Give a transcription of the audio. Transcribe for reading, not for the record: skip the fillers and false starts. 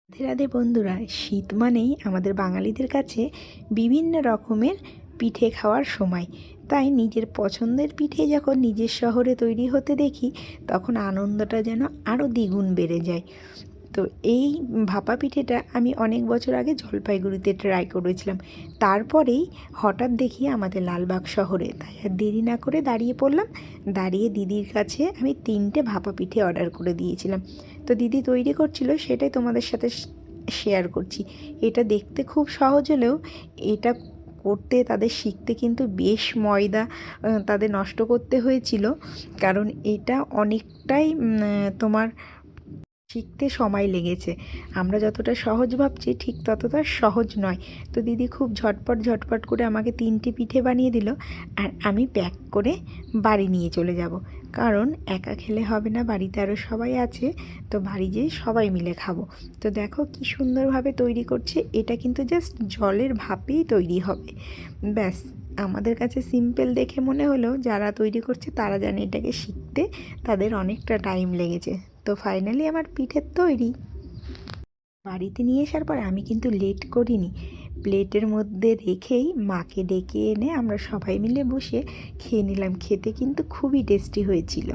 রাধে রাধে বন্ধুরা, শীত মানেই আমাদের বাঙালিদের কাছে বিভিন্ন রকমের পিঠে খাওয়ার সময়। তাই নিজের পছন্দের পিঠে যখন নিজের শহরে তৈরি হতে দেখি, তখন আনন্দটা যেন আরও দ্বিগুণ বেড়ে যায়। তো এই ভাপা পিঠেটা আমি অনেক বছর আগে জলপাইগুড়িতে ট্রাই করেছিলাম। তারপরেই হঠাৎ দেখি আমাদের লালবাগ শহরে, তাই আর দেরি না করে দাঁড়িয়ে পড়লাম। দাঁড়িয়ে দিদির কাছে আমি 3টে ভাপা পিঠে অর্ডার করে দিয়েছিলাম। তো দিদি তৈরি করছিল, সেটাই তোমাদের সাথে শেয়ার করছি। এটা দেখতে খুব সহজ হলেও এটা করতে তাদের শিখতে কিন্তু বেশ ময়দা তাদের নষ্ট করতে হয়েছিল, কারণ এটা অনেকটাই তোমার শিখতে সময় লেগেছে। আমরা যতটা সহজ ভাবছি ঠিক ততটা সহজ নয়। তো দিদি খুব ঝটপট ঝটপট করে আমাকে 3টে পিঠে বানিয়ে দিল, আর আমি প্যাক করে বাড়ি নিয়ে চলে যাব। কারণ একা খেলে হবে না, বাড়িতে আরও সবাই আছে, তো বাড়ি যেয়ে সবাই মিলে খাবো। তো দেখো কি সুন্দরভাবে তৈরি করছে। এটা কিন্তু জাস্ট জলের ভাপেই তৈরি হবে, ব্যাস। আমাদের কাছে সিম্পল দেখে মনে হলেও যারা তৈরি করছে তারা জানে এটাকে শিখতে তাদের অনেকটা টাইম লেগেছে। তো ফাইনালি আমার পিঠের তৈরি। বাড়িতে নিয়ে আসার পরে আমি কিন্তু লেট করিনি, প্লেটের মধ্যে রেখেই মাকে ডেকে এনে আমরা সবাই মিলে বসে খেয়ে নিলাম। খেতে কিন্তু খুবই টেস্টি হয়েছিল।